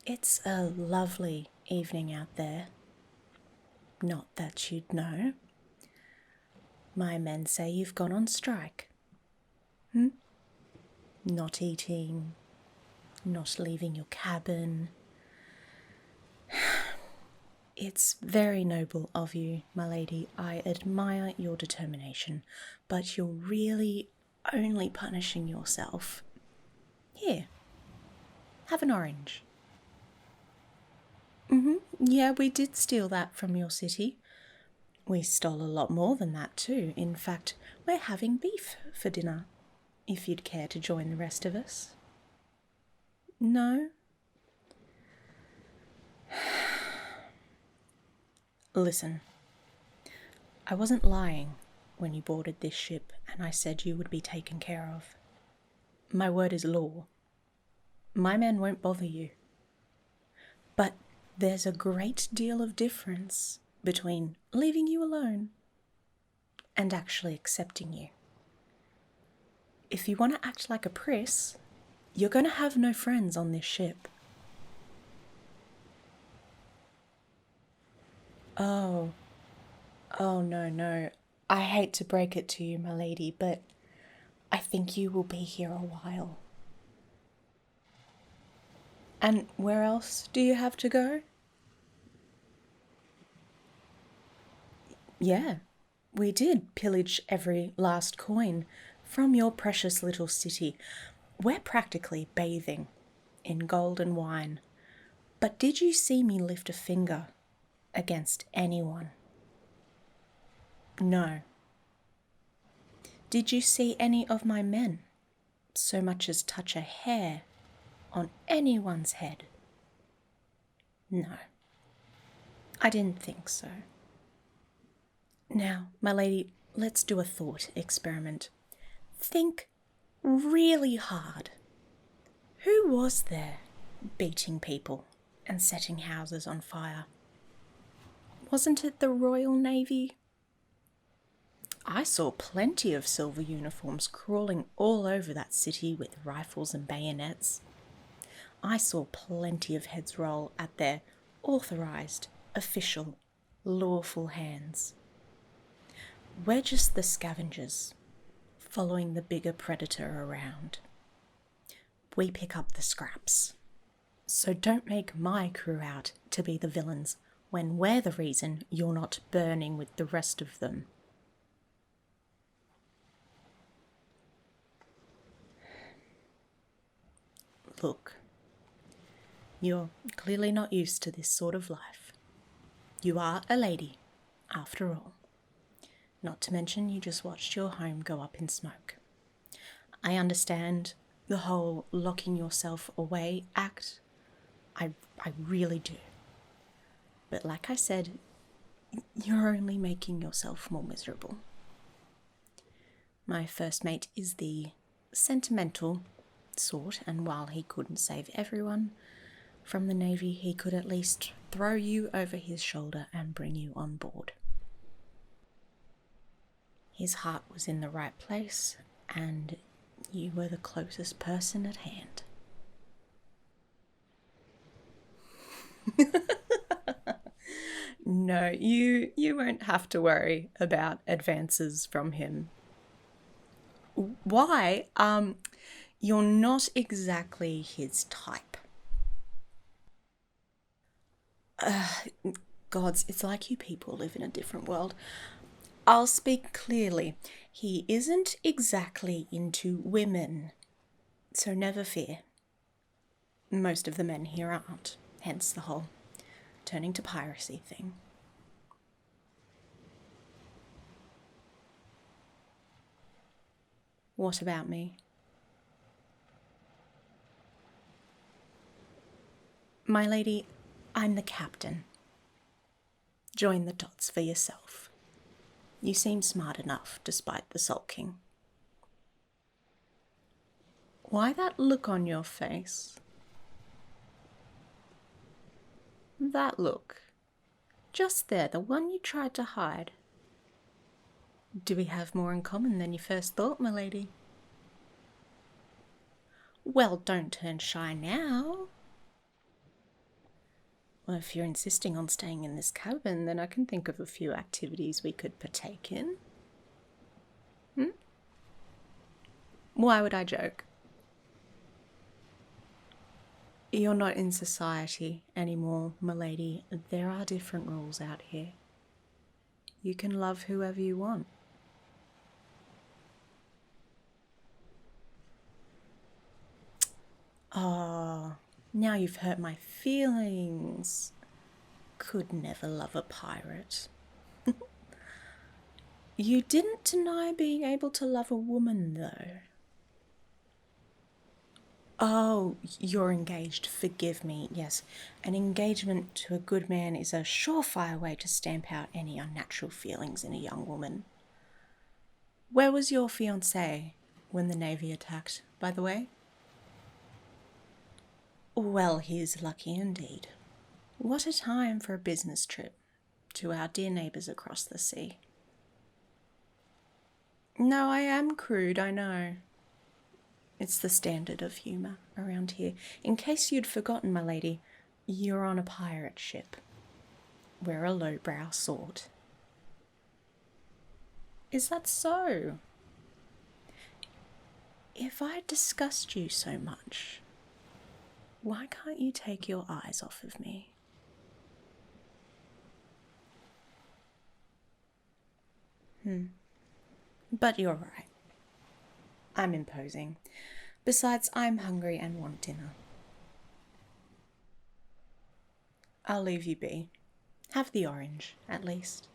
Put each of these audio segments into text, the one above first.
It's a lovely evening out there. Not that you'd know. My men say you've gone on strike. Not eating, not leaving your cabin. It's very noble of you, my lady. I admire your determination, but you're really only punishing yourself. Here, have an orange. Yeah, we did steal that from your city. We stole a lot more than that too. In fact, we're having beef for dinner, if you'd care to join the rest of us. No? Listen, I wasn't lying when you boarded this ship and I said you would be taken care of. My word is law. My men won't bother you. But there's a great deal of difference between leaving you alone and actually accepting you. If you want to act like a priss, you're going to have no friends on this ship. Oh, no. I hate to break it to you, my lady, but I think you will be here a while. And where else do you have to go? Yeah, we did pillage every last coin from your precious little city. We're practically bathing in gold and wine. But did you see me lift a finger against anyone? No. Did you see any of my men so much as touch a hair on anyone's head? No. I didn't think so. Now, my lady, let's do a thought experiment. Think really hard. Who was there beating people and setting houses on fire? Wasn't it the Royal Navy? I saw plenty of silver uniforms crawling all over that city with rifles and bayonets. I saw plenty of heads roll at their authorized, official, lawful hands. We're just the scavengers, following the bigger predator around. We pick up the scraps. So don't make my crew out to be the villains when we're the reason you're not burning with the rest of them. Look, you're clearly not used to this sort of life. You are a lady, after all. Not to mention you just watched your home go up in smoke. I understand the whole locking yourself away act. I really do. But like I said, you're only making yourself more miserable. My first mate is the sentimental sort, and while he couldn't save everyone from the Navy, he could at least throw you over his shoulder and bring you on board. His heart was in the right place, and you were the closest person at hand. No, you won't have to worry about advances from him. Why? You're not exactly his type. Gods, it's like you people live in a different world. I'll speak clearly. He isn't exactly into women, so never fear. Most of the men here aren't, hence the whole turning to piracy thing. What about me? My lady, I'm the captain. Join the dots for yourself. You seem smart enough, despite the sulking. Why that look on your face? That look. Just there, the one you tried to hide. Do we have more in common than you first thought, my lady? Well, don't turn shy now. Well, if you're insisting on staying in this cabin, then I can think of a few activities we could partake in. Why would I joke? You're not in society anymore, milady. There are different rules out here. You can love whoever you want. Oh, now you've hurt my feelings. Could never love a pirate. You didn't deny being able to love a woman, though. Oh, you're engaged. Forgive me. Yes, an engagement to a good man is a surefire way to stamp out any unnatural feelings in a young woman. Where was your fiancé when the Navy attacked, by the way? Well, he's lucky indeed. What a time for a business trip to our dear neighbours across the sea. No, I am crude, I know. It's the standard of humour around here. In case you'd forgotten, my lady, you're on a pirate ship. We're a lowbrow sort. Is that so? If I disgust you so much, why can't you take your eyes off of me? But you're right. I'm imposing. Besides, I'm hungry and want dinner. I'll leave you be. Have the orange, at least.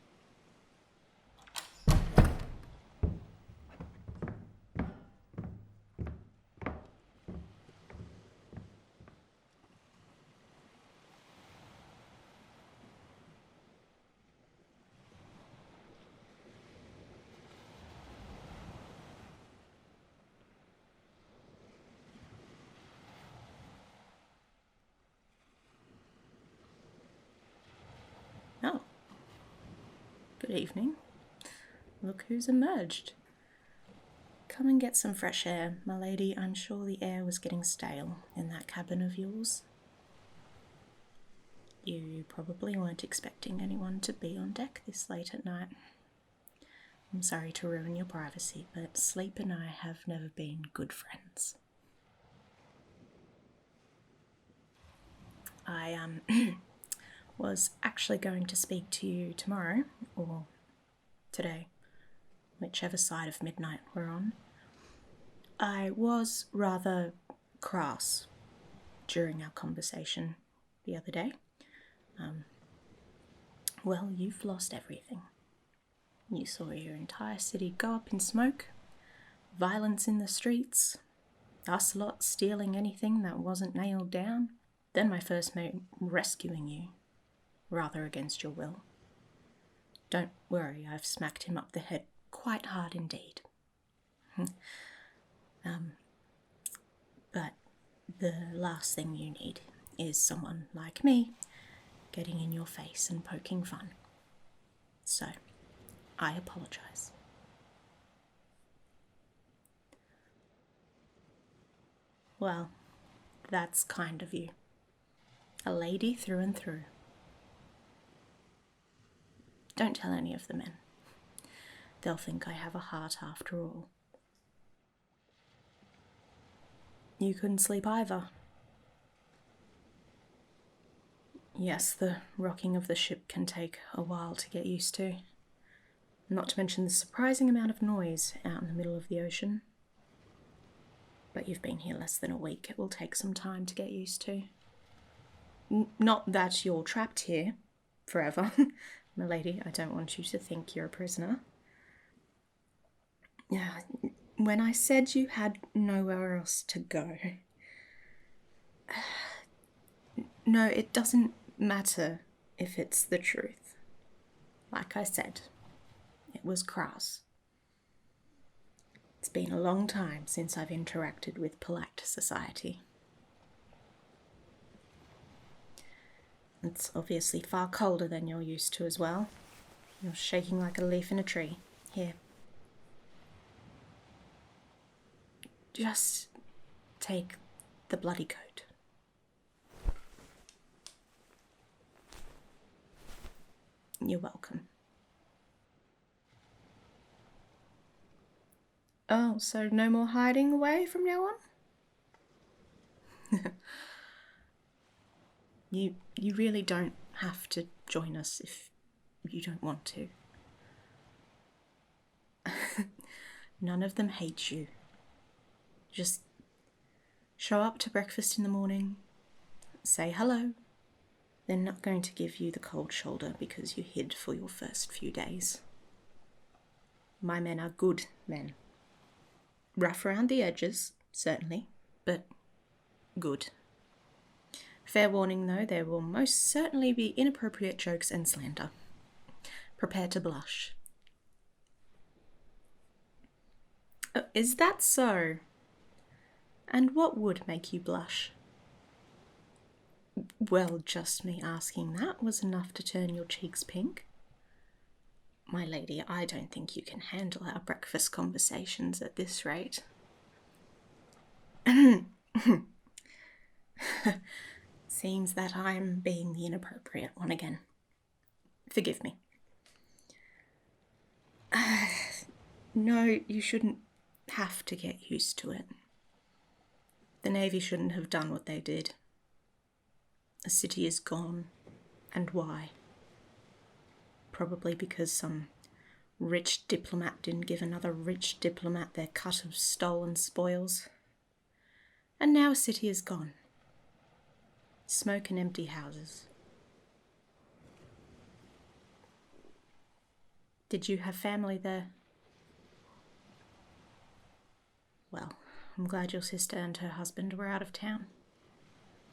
Oh. Good evening. Look who's emerged. Come and get some fresh air, my lady. I'm sure the air was getting stale in that cabin of yours. You probably weren't expecting anyone to be on deck this late at night. I'm sorry to ruin your privacy, but Sleep and I have never been good friends. I was actually going to speak to you tomorrow, or today, whichever side of midnight we're on. I was rather crass during our conversation the other day. Well, you've lost everything. You saw your entire city go up in smoke, violence in the streets, us lot stealing anything that wasn't nailed down, then my first mate rescuing you, rather against your will. Don't worry, I've smacked him up the head quite hard indeed. But the last thing you need is someone like me getting in your face and poking fun. So, I apologise. Well, that's kind of you. A lady through and through. Don't tell any of the men. They'll think I have a heart after all. You couldn't sleep either. Yes, the rocking of the ship can take a while to get used to. Not to mention the surprising amount of noise out in the middle of the ocean. But you've been here less than a week. It will take some time to get used to. Not that you're trapped here forever. Milady, I don't want you to think you're a prisoner. Yeah, when I said you had nowhere else to go... No, it doesn't matter if it's the truth. Like I said, it was crass. It's been a long time since I've interacted with polite society. It's obviously far colder than you're used to as well. You're shaking like a leaf in a tree. Here. Just take the bloody coat. You're welcome. Oh, so no more hiding away from now on? You really don't have to join us if you don't want to. None of them hate you. Just show up to breakfast in the morning, say hello. They're not going to give you the cold shoulder because you hid for your first few days. My men are good men. Rough around the edges, certainly, but good. Fair warning though, there will most certainly be inappropriate jokes and slander. Prepare to blush. Is that so? And what would make you blush? Well, just me asking that was enough to turn your cheeks pink. My lady, I don't think you can handle our breakfast conversations at this rate. Seems that I'm being the inappropriate one again. Forgive me. No, you shouldn't have to get used to it. The Navy shouldn't have done what they did. The city is gone. And why? Probably because some rich diplomat didn't give another rich diplomat their cut of stolen spoils. And now a city is gone. Smoke and empty houses. Did you have family there? Well, I'm glad your sister and her husband were out of town.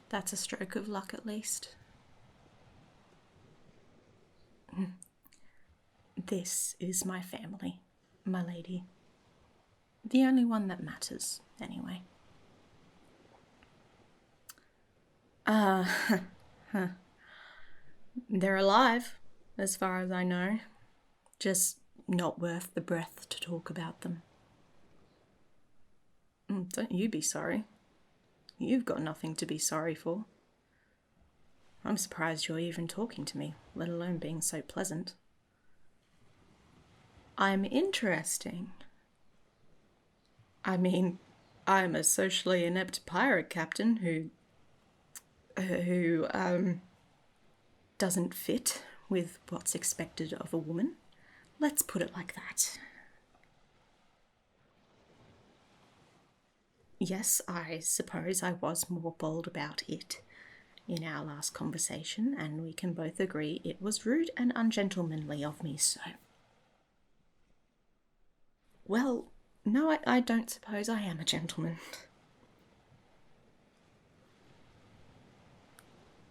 That's a stroke of luck at least. This is my family, my lady. The only one that matters, anyway. They're alive, as far as I know. Just not worth the breath to talk about them. Don't you be sorry. You've got nothing to be sorry for. I'm surprised you're even talking to me, let alone being so pleasant. I'm interesting. I mean, I'm a socially inept pirate captain who doesn't fit with what's expected of a woman. Let's put it like that. Yes, I suppose I was more bold about it in our last conversation, and we can both agree it was rude and ungentlemanly of me so. Well, no, I don't suppose I am a gentleman.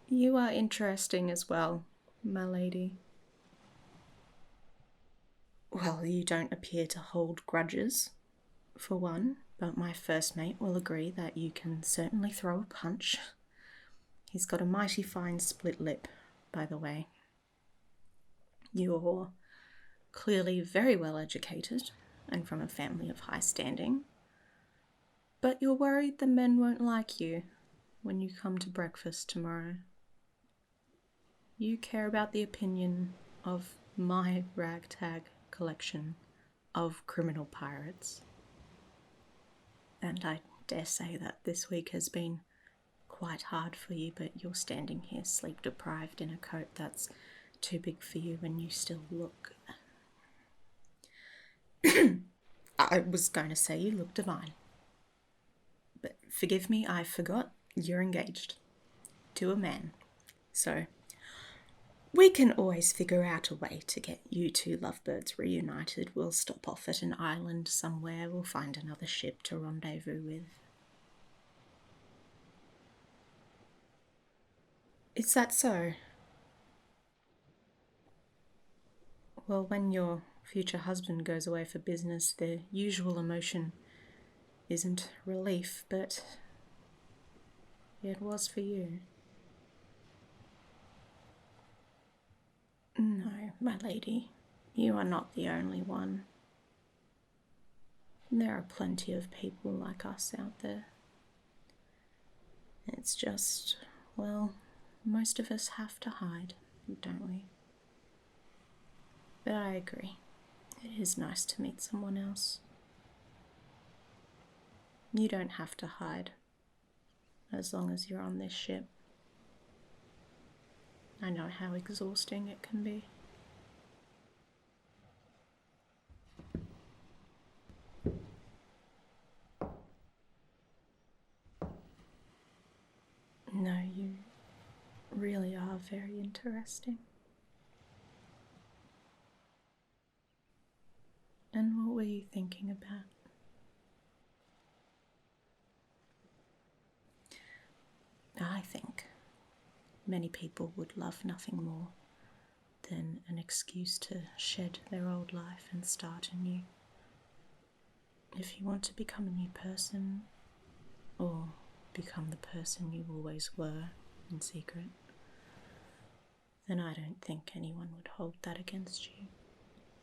You are interesting as well, my lady. Well, you don't appear to hold grudges, for one, but my first mate will agree that you can certainly throw a punch. He's got a mighty fine split lip, by the way. You're clearly very well educated and from a family of high standing, but you're worried the men won't like you when you come to breakfast tomorrow. You care about the opinion of my ragtag collection of criminal pirates. And I dare say that this week has been quite hard for you, but you're standing here sleep deprived in a coat that's too big for you when you still look... I was going to say you look divine. But forgive me, I forgot you're engaged to a man. So we can always figure out a way to get you two lovebirds reunited. We'll stop off at an island somewhere. We'll find another ship to rendezvous with. Is that so? Well, when your future husband goes away for business, the usual emotion isn't relief, but it was for you. No, my lady, you are not the only one. There are plenty of people like us out there. It's just, well, most of us have to hide, don't we? But I agree. It is nice to meet someone else. You don't have to hide, as long as you're on this ship. I know how exhausting it can be. No, you really are very interesting. And what were you thinking about? I think many people would love nothing more than an excuse to shed their old life and start anew. If you want to become a new person, or become the person you always were in secret, then I don't think anyone would hold that against you.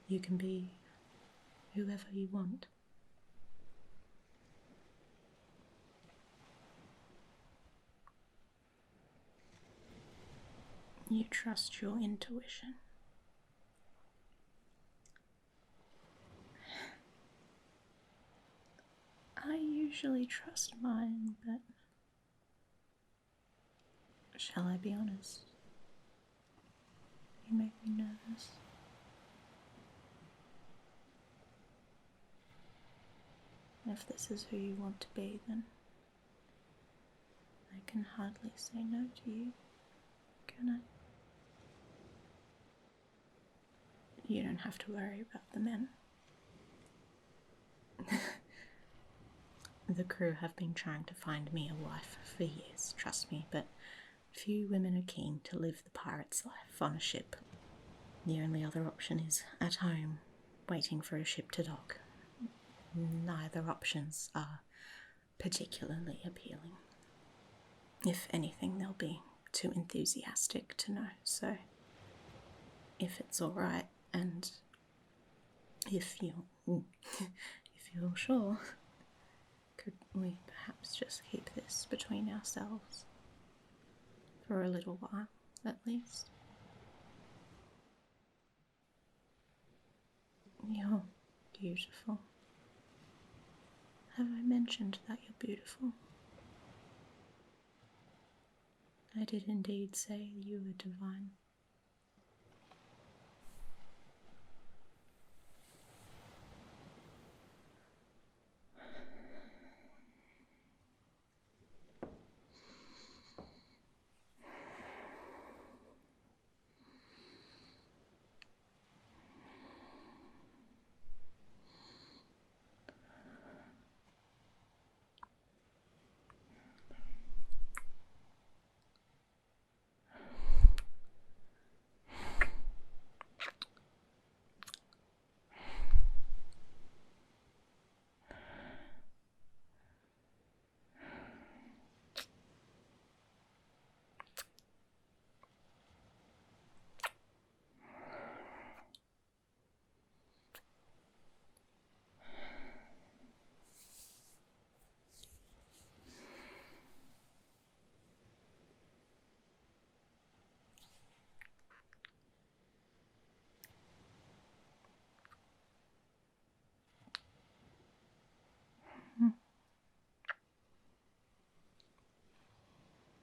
You can be whoever you want. You trust your intuition. I usually trust mine, but shall I be honest? You make me nervous. If this is who you want to be, then I can hardly say no to you, can I? You don't have to worry about the men. The crew have been trying to find me a wife for years, trust me, but few women are keen to live the pirate's life on a ship. The only other option is at home, waiting for a ship to dock. Neither options are particularly appealing. If anything, they'll be too enthusiastic to know, so if it's alright, and if you're sure, could we perhaps just keep this between ourselves? For a little while, at least. You're beautiful. Have I mentioned that you're beautiful? I did indeed say you were divine.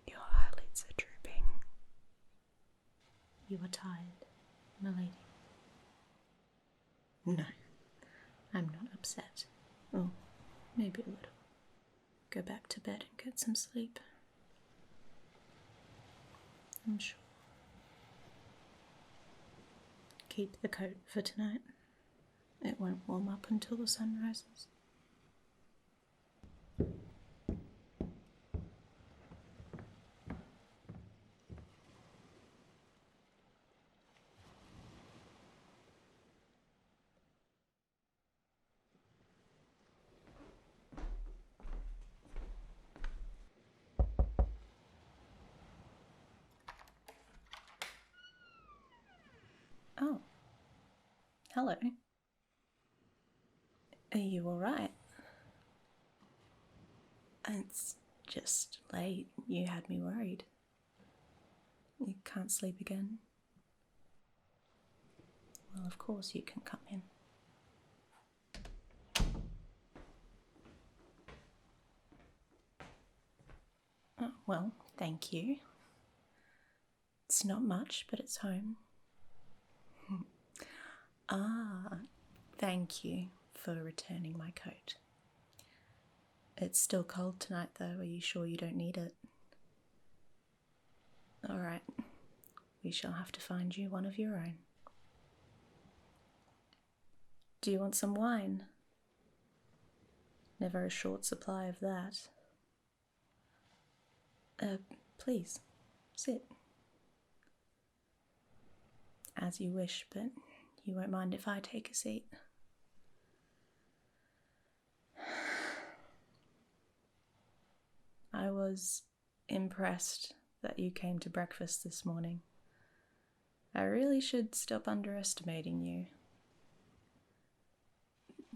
Your eyelids are drooping. You are tired, my lady. No, I'm not upset. Oh, maybe a little. Go back to bed and get some sleep. I'm sure. Keep the coat for tonight. It won't warm up until the sun rises. Oh. Hello. Are you alright? It's just late. You had me worried. You can't sleep again? Well, of course you can come in. Oh, well, thank you. It's not much, but it's home. Thank you for returning my coat. It's still cold tonight, though. Are you sure you don't need it? All right. We shall have to find you one of your own. Do you want some wine? Never a short supply of that. Please, sit. As you wish, but you won't mind if I take a seat. I was impressed that you came to breakfast this morning. I really should stop underestimating you.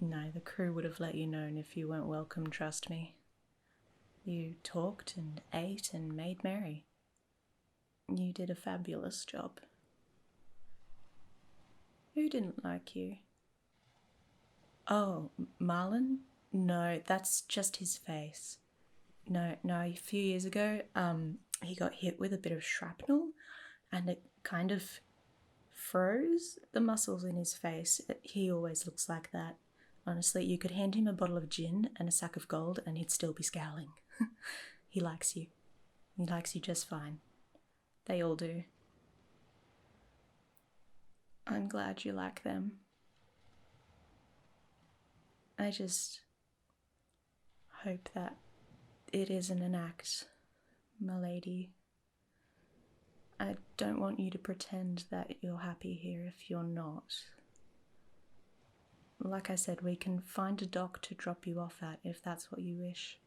No, the crew would have let you know if you weren't welcome, trust me. You talked and ate and made merry. You did a fabulous job. Who didn't like you? Oh, Marlon? No, that's just his face. No, a few years ago, he got hit with a bit of shrapnel and it kind of froze the muscles in his face. He always looks like that. Honestly, you could hand him a bottle of gin and a sack of gold and he'd still be scowling. He likes you. He likes you just fine. They all do. I'm glad you like them. I just hope that it isn't an act, milady. I don't want you to pretend that you're happy here if you're not. Like I said, we can find a dock to drop you off at if that's what you wish.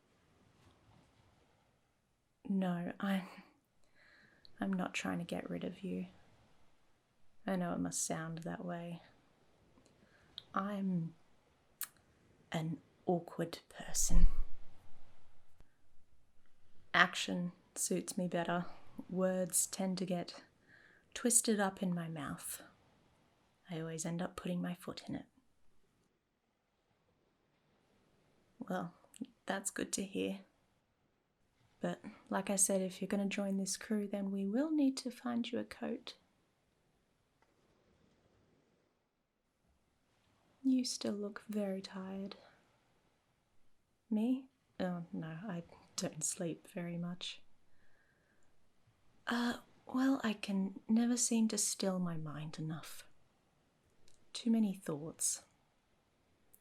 No, I'm not trying to get rid of you. I know it must sound that way. I'm an awkward person. Action suits me better. Words tend to get twisted up in my mouth. I always end up putting my foot in it. Well, that's good to hear. But like I said, if you're going to join this crew, then we will need to find you a coat. You still look very tired. Me? Oh, no, I don't sleep very much. Well, I can never seem to still my mind enough. Too many thoughts.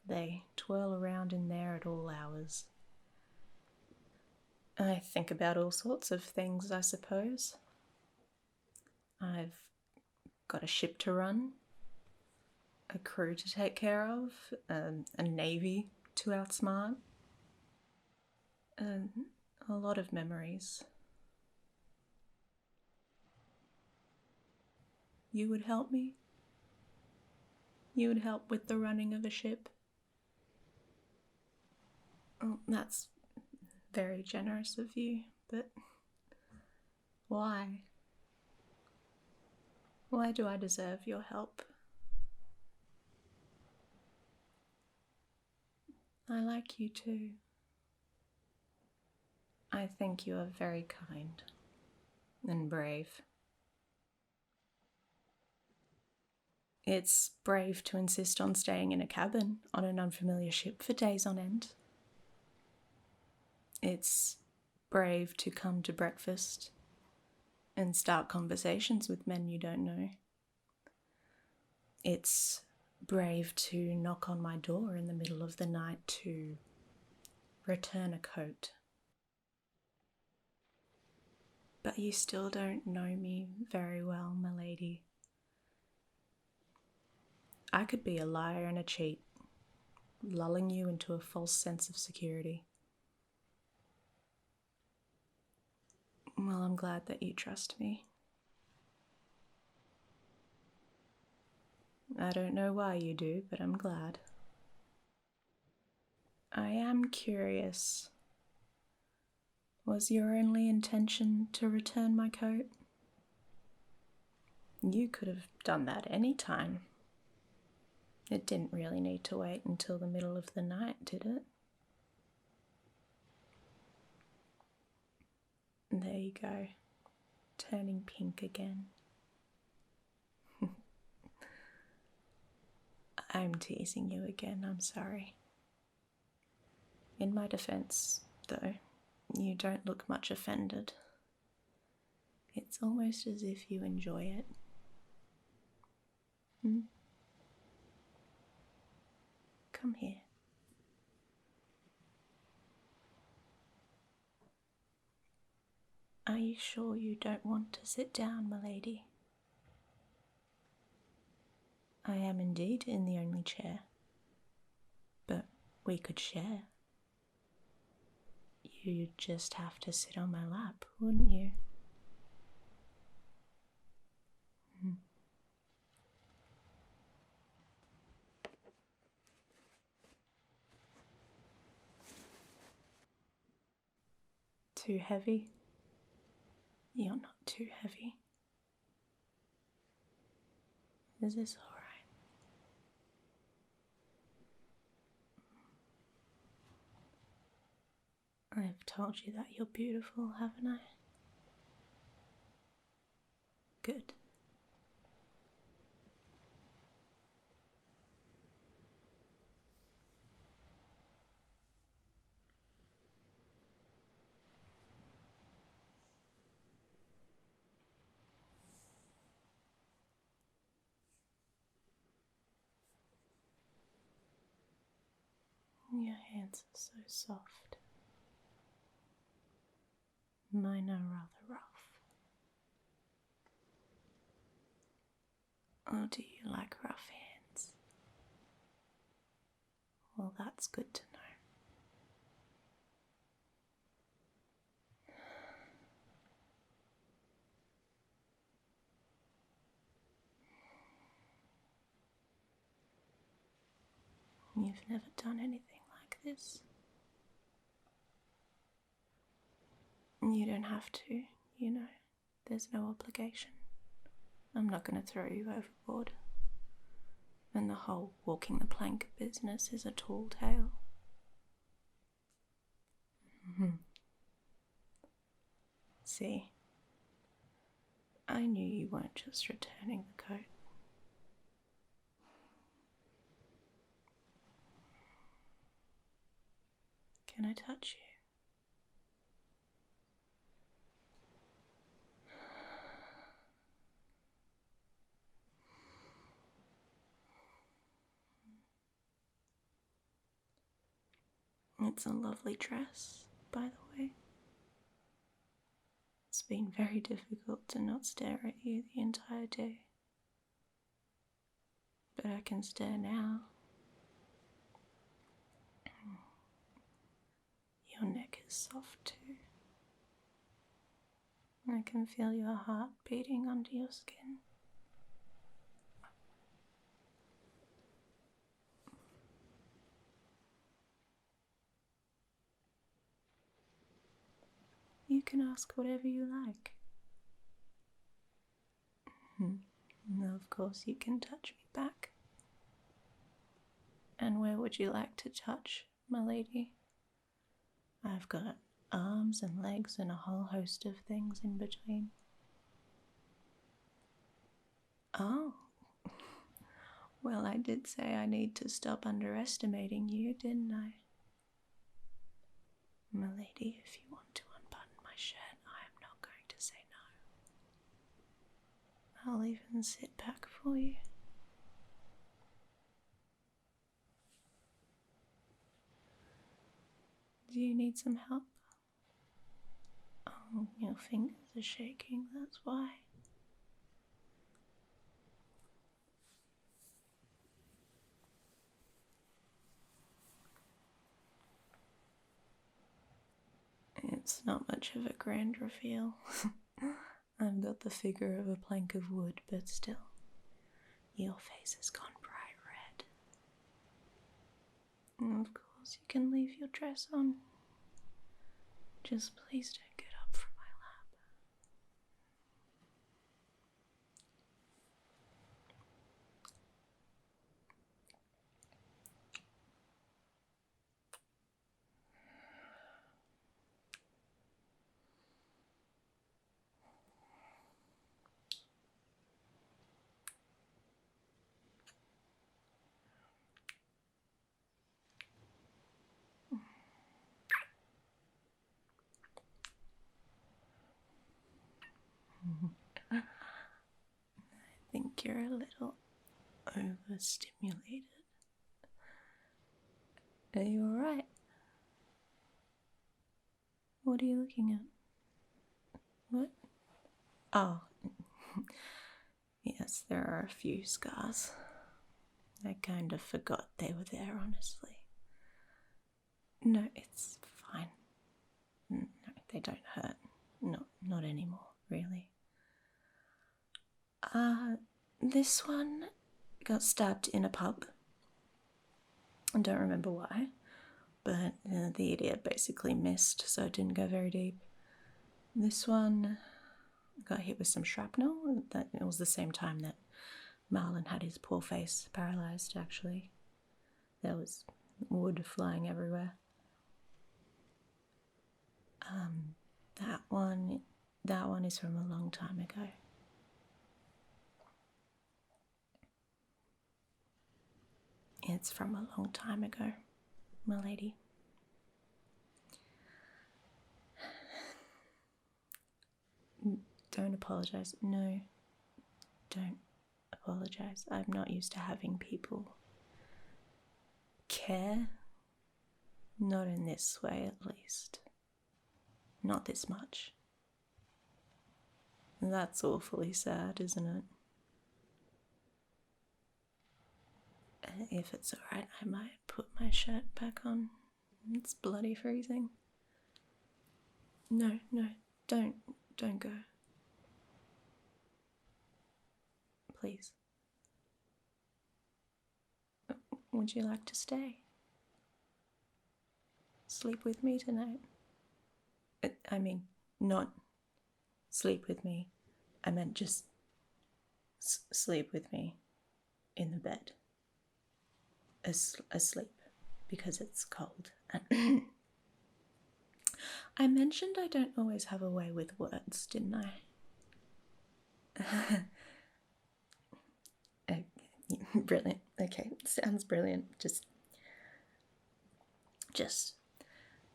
They twirl around in there at all hours. I think about all sorts of things, I suppose. I've got a ship to run, a crew to take care of, a navy to outsmart, and a lot of memories. You would help me? You would help with the running of a ship? Oh, that's very generous of you, but why? Why do I deserve your help? I like you too. I think you are very kind and brave. It's brave to insist on staying in a cabin on an unfamiliar ship for days on end. It's brave to come to breakfast and start conversations with men you don't know. It's brave to knock on my door in the middle of the night to return a coat. But you still don't know me very well, milady. I could be a liar and a cheat, lulling you into a false sense of security. Well, I'm glad that you trust me. I don't know why you do, but I'm glad. I am curious. Was your only intention to return my coat? You could have done that any time. It didn't really need to wait until the middle of the night, did it? There you go, turning pink again. I'm teasing you again, I'm sorry. In my defense, though, you don't look much offended. It's almost as if you enjoy it. Come here. Are you sure you don't want to sit down, milady? I am indeed in the only chair. But we could share. You'd just have to sit on my lap, wouldn't you? Too heavy? You're not too heavy. Is this alright? I've told you that you're beautiful, haven't I? Good. Your hands are so soft. Mine are rather rough. Or do you like rough hands? Well, that's good to know. You've never done anything like this. You don't have to, you know. There's no obligation. I'm not going to throw you overboard. And the whole walking the plank business is a tall tale. See, I knew you weren't just returning the coat. Can I touch you? It's a lovely dress, by the way. It's been very difficult to not stare at you the entire day. But I can stare now. Your neck is soft too. I can feel your heart beating under your skin. You can ask whatever you like. No, of course you can touch me back. And where would you like to touch, my lady? I've got arms and legs and a whole host of things in between. Oh. Well, I did say I need to stop underestimating you, didn't I? My lady, if you want to unbutton my shirt, I am not going to say no. I'll even sit back for you. Do you need some help? Oh, your fingers are shaking, that's why. It's not much of a grand reveal. I've got the figure of a plank of wood, but still, your face has gone bright red. And of course, you can leave your dress on. Just please don't get up from my lap. I think you're a little overstimulated. Are you alright? What are you looking at? What? Oh. Yes, there are a few scars. I kind of forgot they were there, honestly. No, it's fine. No, they don't hurt. Not anymore, really. This one got stabbed in a pub. I don't remember why, but the idiot basically missed, so it didn't go very deep. This one got hit with some shrapnel. It was the same time that Marlon had his poor face paralysed, actually. There was wood flying everywhere. That one is from a long time ago. It's from a long time ago, my lady. Don't apologise. No, don't apologise. I'm not used to having people care. Not in this way, at least. Not this much. That's awfully sad, isn't it? If it's alright, I might put my shirt back on. It's bloody freezing. No, don't go. Please. Would you like to stay? Sleep with me tonight? I mean, not sleep with me. I meant just sleep with me in the bed. Asleep, because it's cold. I mentioned I don't always have a way with words, didn't I? Brilliant. Okay, sounds brilliant. Just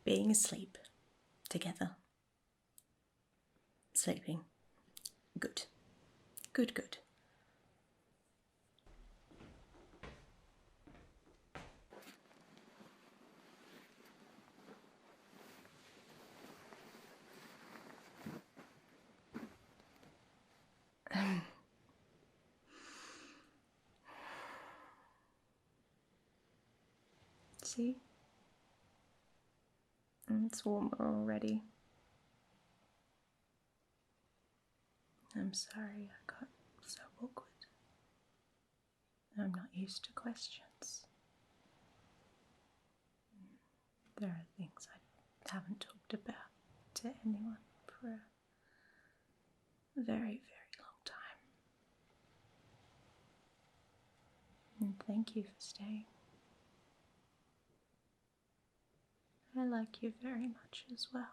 being asleep together. Sleeping. Good. Good. See? It's warmer already. I'm sorry I got so awkward. I'm not used to questions. There are things I haven't talked about to anyone for a very, very long time. And thank you for staying. I like you very much as well.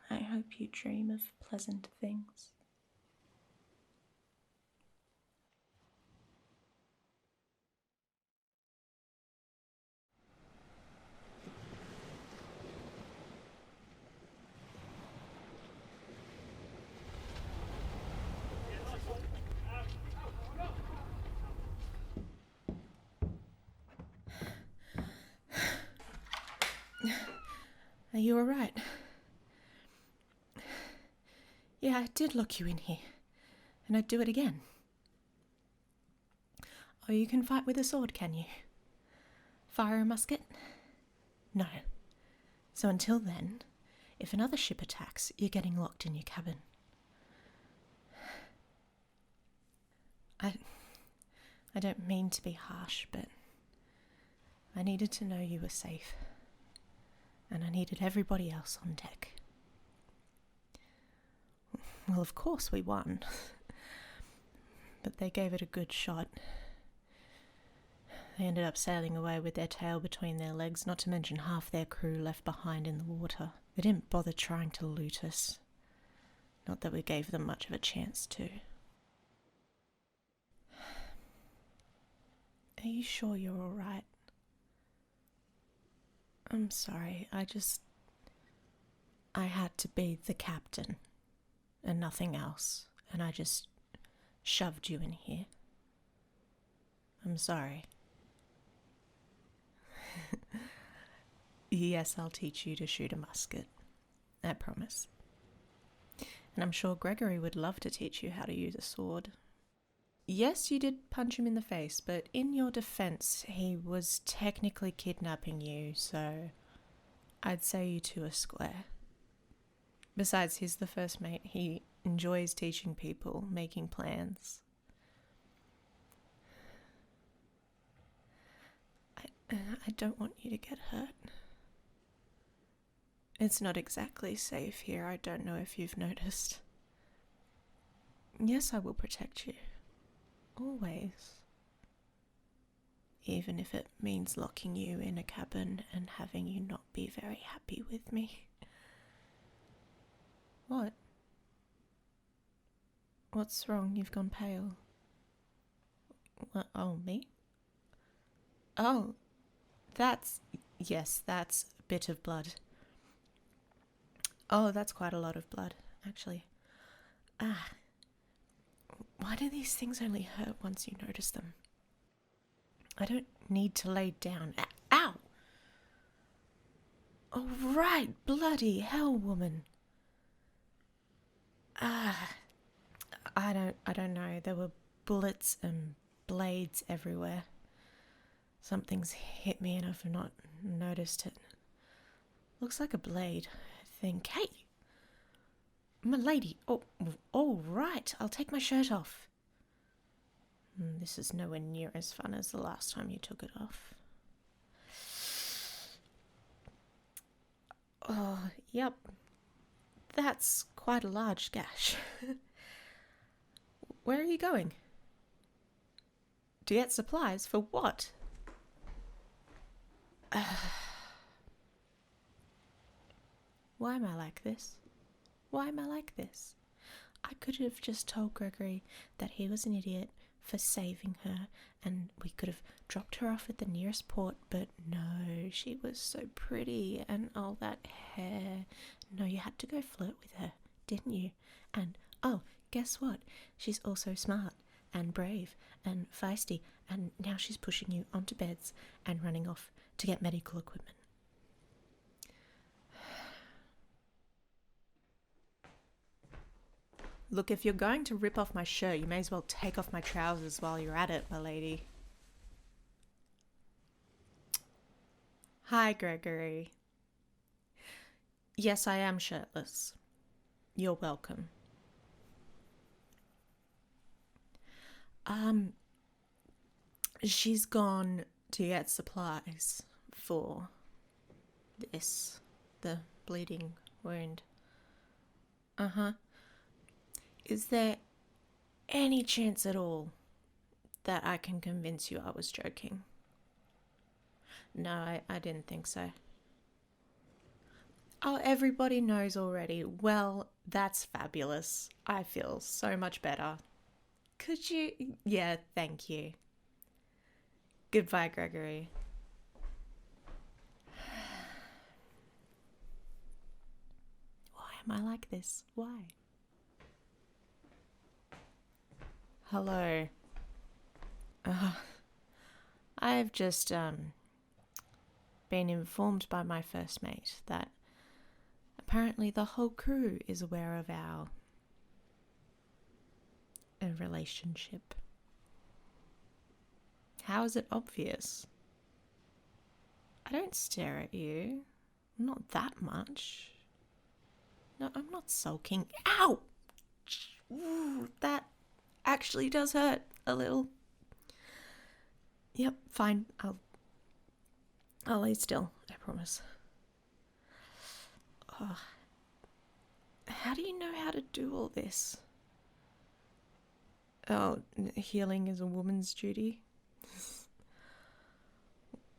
I hope you dream of pleasant things. Are you alright? Yeah, I did lock you in here, and I'd do it again. Oh, you can fight with a sword, can you? Fire a musket? No. So until then, if another ship attacks, you're getting locked in your cabin. I don't mean to be harsh, but I needed to know you were safe. And I needed everybody else on deck. Well, of course we won. But they gave it a good shot. They ended up sailing away with their tail between their legs, not to mention half their crew left behind in the water. They didn't bother trying to loot us. Not that we gave them much of a chance to. Are you sure you're alright? I'm sorry, I I had to be the captain and nothing else, and I just shoved you in here. I'm sorry. Yes, I'll teach you to shoot a musket. I promise. And I'm sure Gregory would love to teach you how to use a sword. Yes, you did punch him in the face, but in your defense, he was technically kidnapping you, so I'd say you two are square. Besides, he's the first mate. He enjoys teaching people, making plans. I don't want you to get hurt. It's not exactly safe here. I don't know if you've noticed. Yes, I will protect you. Always. Even if it means locking you in a cabin and having you not be very happy with me. What? What's wrong? You've gone pale. What? Oh, me? Oh, yes, that's a bit of blood. Oh, that's quite a lot of blood, actually. Why do these things only hurt once you notice them? I don't need to lay down. Ow! Oh, right, bloody hell, woman. I don't know. There were bullets and blades everywhere. Something's hit me and I've not noticed it. Looks like a blade, I think. Hey! My lady. Oh, right. I'll take my shirt off. This is nowhere near as fun as the last time you took it off. Oh, yep. That's quite a large gash. Where are you going? To get supplies? For what? Why am I like this? Why am I like this? I could have just told Gregory that he was an idiot for saving her and we could have dropped her off at the nearest port, but no, she was so pretty and all that hair. No, you had to go flirt with her, didn't you? And, oh, guess what? She's also smart and brave and feisty, and now she's pushing you onto beds and running off to get medical equipment. Look, if you're going to rip off my shirt, you may as well take off my trousers while you're at it, my lady. Hi, Gregory. Yes, I am shirtless. You're welcome. She's gone to get supplies for the bleeding wound. Is there any chance at all that I can convince you I was joking? No, I didn't think so. Oh, everybody knows already. Well, that's fabulous. I feel so much better. Could you? Yeah, thank you. Goodbye, Gregory. Why am I like this? Why? Hello. I've just been informed by my first mate that apparently the whole crew is aware of our relationship. How is it obvious? I don't stare at you. Not that much. No, I'm not sulking. Ow! Ooh, that actually does hurt a little. Yep, fine. I'll lay still, I promise. Oh, how do you know how to do all this? Oh, healing is a woman's duty.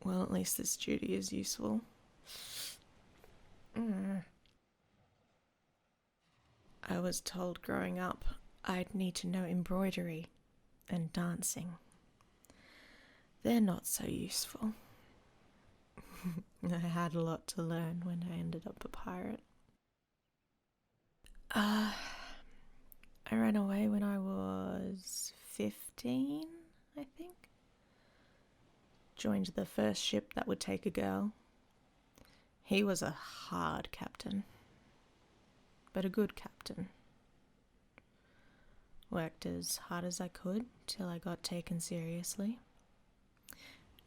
Well, at least this duty is useful. I was told growing up I'd need to know embroidery and dancing. They're not so useful. I had a lot to learn when I ended up a pirate. I ran away when I was 15, I think. Joined the first ship that would take a girl. He was a hard captain, but a good captain. Worked as hard as I could till I got taken seriously.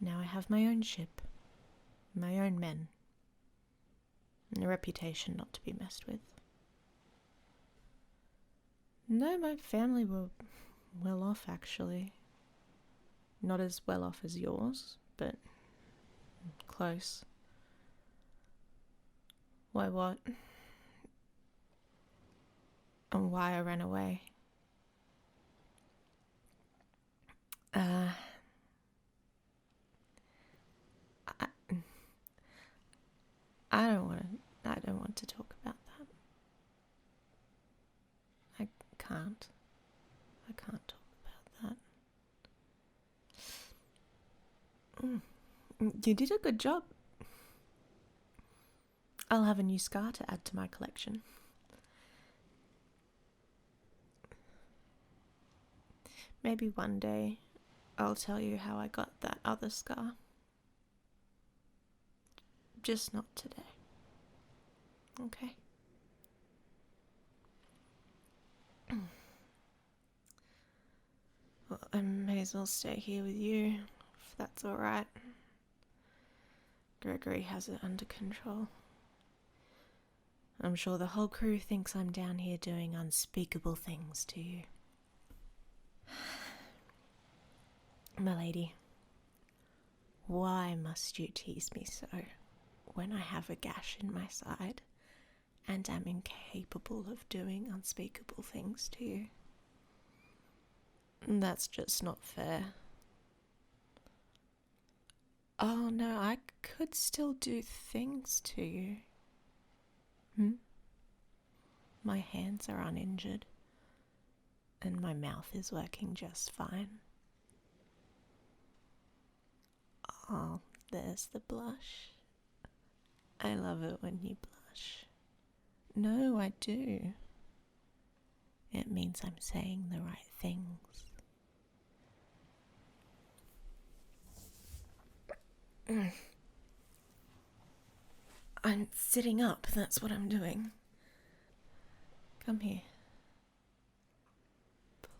Now I have my own ship, my own men, and a reputation not to be messed with. No, my family were well off, actually. Not as well off as yours, but close. Why, what? And why I ran away? I don't want to talk about that. I can't talk about that. You did a good job. I'll have a new scar to add to my collection. Maybe one day I'll tell you how I got that other scar. Just not today. Okay? Well, I may as well stay here with you, if that's alright. Gregory has it under control. I'm sure the whole crew thinks I'm down here doing unspeakable things to you. My lady, why must you tease me so when I have a gash in my side and am incapable of doing unspeakable things to you? That's just not fair. Oh no, I could still do things to you. My hands are uninjured, and my mouth is working just fine. Oh, there's the blush. I love it when you blush. No, I do. It means I'm saying the right things. I'm sitting up, that's what I'm doing. Come here.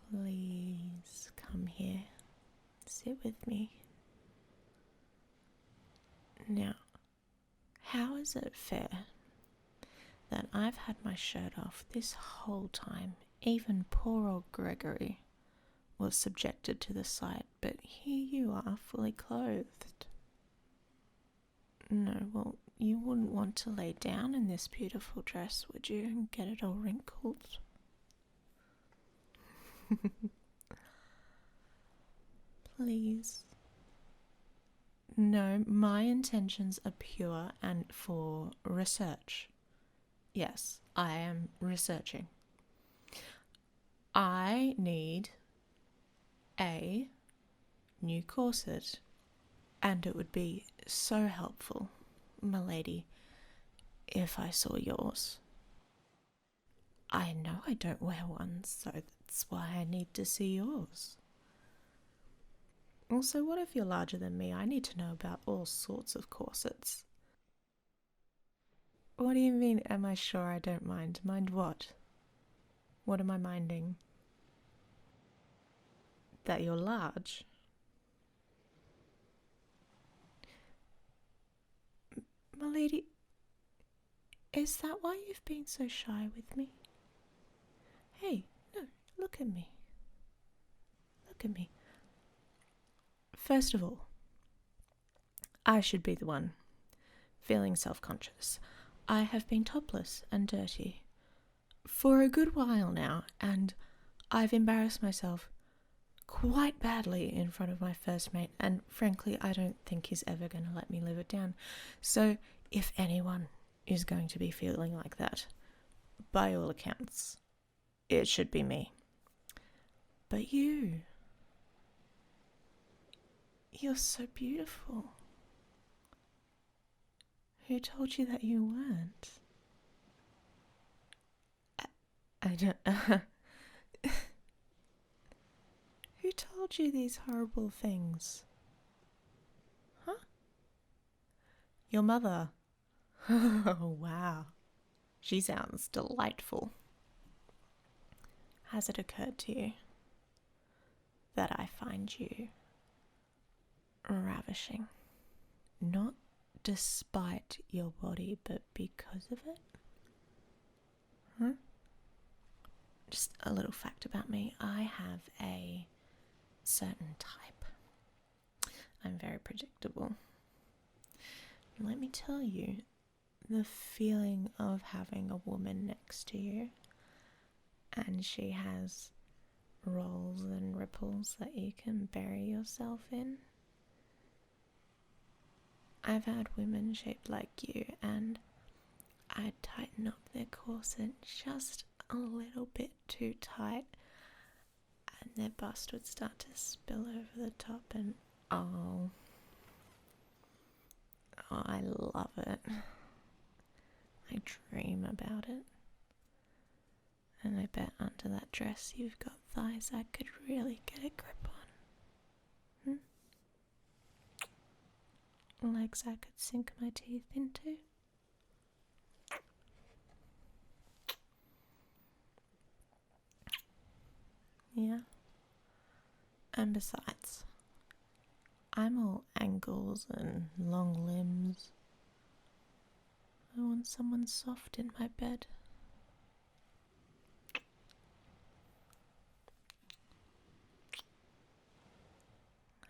Please come here. Sit with me. Now, how is it fair that I've had my shirt off this whole time? Even poor old Gregory was subjected to the sight, but here you are, fully clothed. No, well, you wouldn't want to lay down in this beautiful dress, would you, and get it all wrinkled? Please. No, my intentions are pure and for research. Yes, I am researching. I need a new corset, and it would be so helpful, my lady, if I saw yours. I know I don't wear one, so that's why I need to see yours. Also, what if you're larger than me? I need to know about all sorts of corsets. What do you mean, am I sure I don't mind? Mind what? What am I minding? That you're large? My lady, is that why you've been so shy with me? Hey, no, look at me. Look at me. First of all, I should be the one feeling self-conscious. I have been topless and dirty for a good while now, and I've embarrassed myself quite badly in front of my first mate, and frankly, I don't think he's ever going to let me live it down. So, if anyone is going to be feeling like that, by all accounts, it should be me. But you're so beautiful. Who told you that you weren't? I don't... Who told you these horrible things? Huh? Your mother? Oh, wow. She sounds delightful. Has it occurred to you that I find you ravishing? Not despite your body, but because of it? Huh? Just a little fact about me. I have a certain type. I'm very predictable. Let me tell you, the feeling of having a woman next to you and she has rolls and ripples that you can bury yourself in. I've had women shaped like you and I'd tighten up their corset just a little bit too tight and their bust would start to spill over the top and oh, I love it. I dream about it. And I bet under that dress you've got thighs I could really get a grip on. Legs I could sink my teeth into. Yeah. And besides, I'm all ankles and long limbs. I want someone soft in my bed.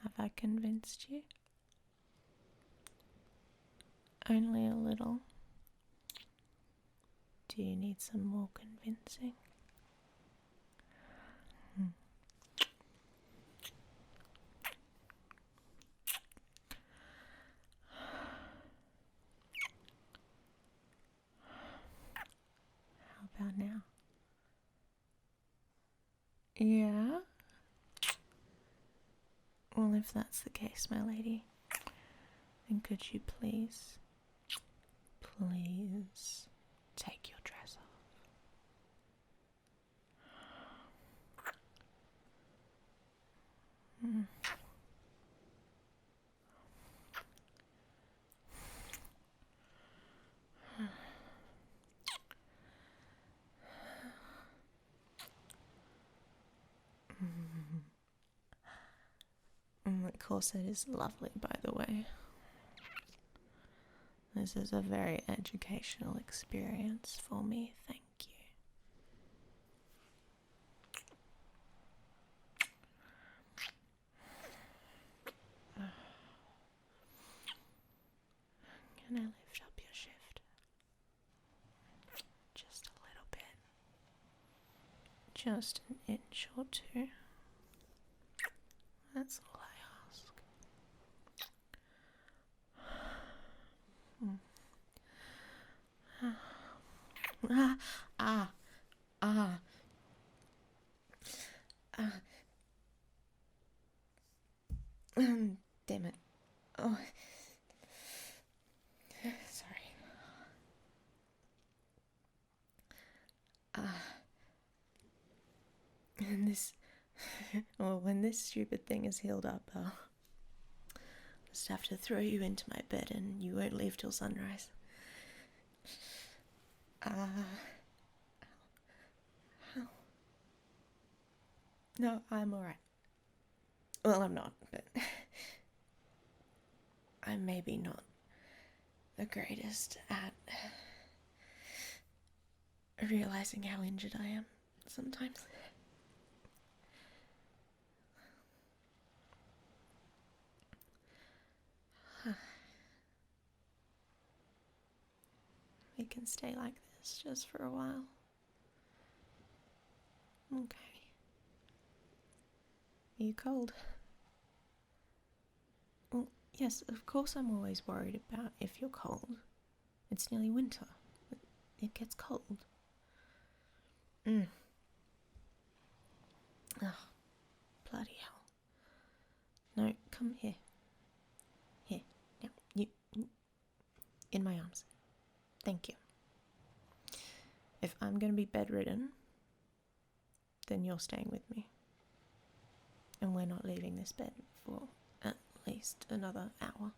Have I convinced you? Only a little. Do you need some more convincing? How about now? Yeah? Well, if that's the case, my lady, then could you please take your dress off? The corset is lovely, by the way. This is a very educational experience for me, thank you. Can I lift up your shift? Just a little bit. Just an inch or two. That's all I ask. Damn it. Oh, sorry. And this, well, when this stupid thing is healed up, I'll just have to throw you into my bed and you won't leave till sunrise. No, I'm alright. Well, I'm not, but I'm maybe not the greatest at realizing how injured I am sometimes. We can stay like this just for a while. Okay. Are you cold? Well, yes, of course I'm always worried about if you're cold. It's nearly winter. It gets cold. Oh, bloody hell. No, come here. Here. Now, you in my arms. Thank you. If I'm going to be bedridden, then you're staying with me. And we're not leaving this bed for at least another hour.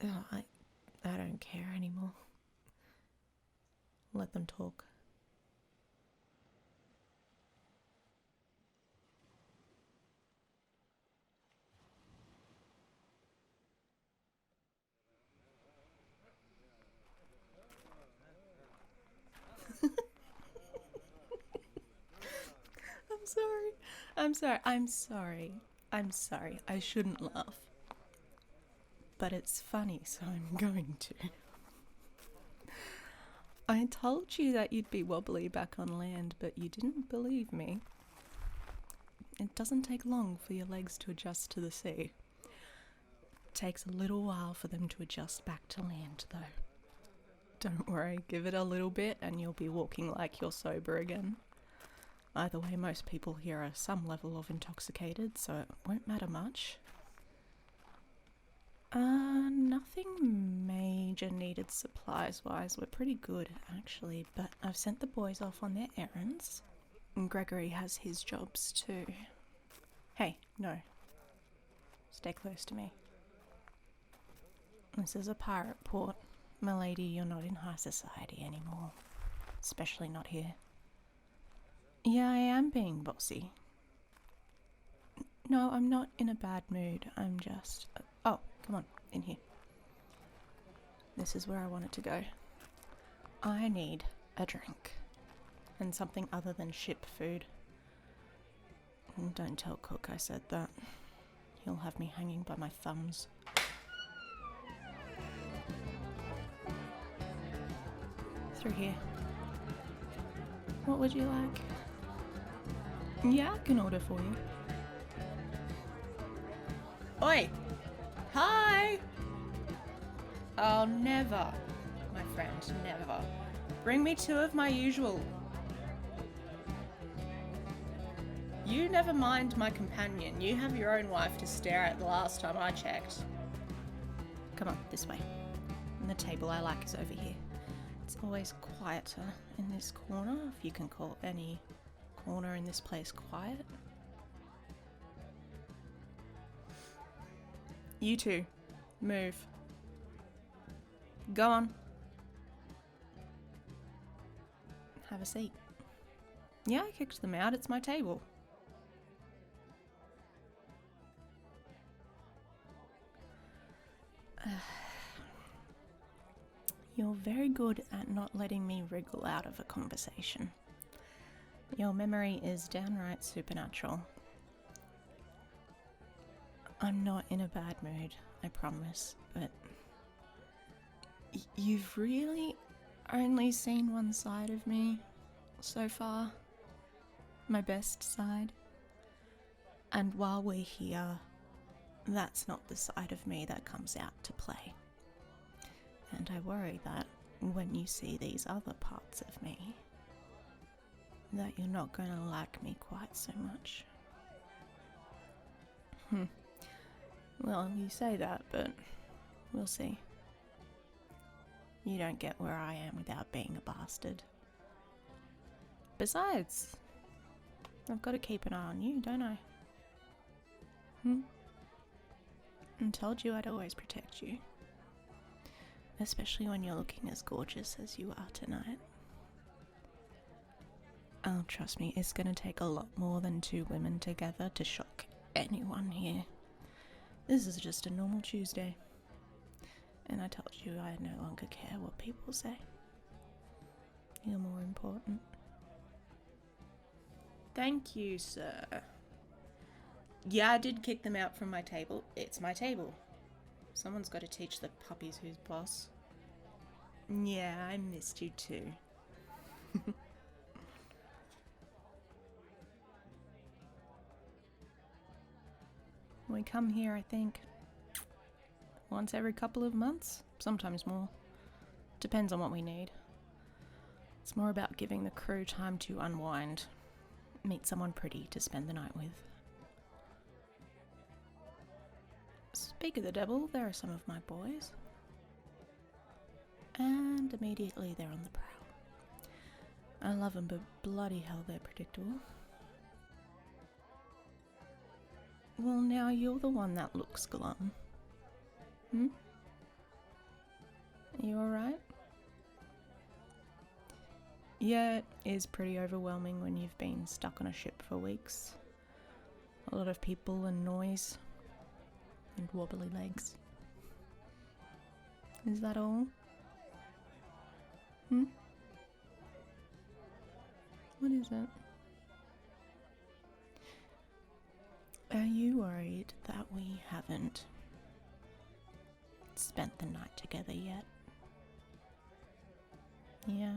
Oh, I don't care anymore. Let them talk. I'm sorry. I shouldn't laugh. But it's funny, so I'm going to. I told you that you'd be wobbly back on land, but you didn't believe me. It doesn't take long for your legs to adjust to the sea. It takes a little while for them to adjust back to land, though. Don't worry, give it a little bit and you'll be walking like you're sober again. Either way, most people here are some level of intoxicated, so it won't matter much. Nothing major needed supplies-wise. We're pretty good, actually, but I've sent the boys off on their errands. And Gregory has his jobs too. Hey, no. Stay close to me. This is a pirate port. Milady, you're not in high society anymore. Especially not here. Yeah, I am being bossy. No, I'm not in a bad mood. I'm just... Oh, come on, in here. This is where I want it to go. I need a drink. And something other than ship food. Don't tell Cook I said that. He'll have me hanging by my thumbs. Through here. What would you like? Yeah, I can order for you. Oi! Hi! Oh, never, my friend, never. Bring me 2 of my usual. You never mind my companion. You have your own wife to stare at the last time I checked. Come on, this way. And the table I like is over here. It's always quieter in this corner, if you can call any corner in this place quiet. You two, move. Go on. Have a seat. Yeah, I kicked them out. It's my table. You're very good at not letting me wriggle out of a conversation. Your memory is downright supernatural. I'm not in a bad mood, I promise, but you've really only seen one side of me so far. My best side. And while we're here, that's not the side of me that comes out to play. And I worry that when you see these other parts of me, that you're not going to like me quite so much. Well, you say that, but we'll see. You don't get where I am without being a bastard. Besides, I've got to keep an eye on you, don't I? I told you I'd always protect you. Especially when you're looking as gorgeous as you are tonight. Oh, trust me, it's going to take a lot more than 2 women together to shock anyone here. This is just a normal Tuesday. And I told you I no longer care what people say. You're more important. Thank you, sir. Yeah, I did kick them out from my table. It's my table. Someone's got to teach the puppies who's boss. Yeah, I missed you too. We come here, I think, once every couple of months, sometimes more. Depends on what we need. It's more about giving the crew time to unwind, meet someone pretty to spend the night with. Speak of the devil, there are some of my boys. And immediately they're on the prowl. I love them, but bloody hell they're predictable. Well, now you're the one that looks glum. Hmm? You alright? Yeah, it is pretty overwhelming when you've been stuck on a ship for weeks. A lot of people and noise. And wobbly legs. Is that all? Hmm? What is it? Are you worried that we haven't spent the night together yet? Yeah,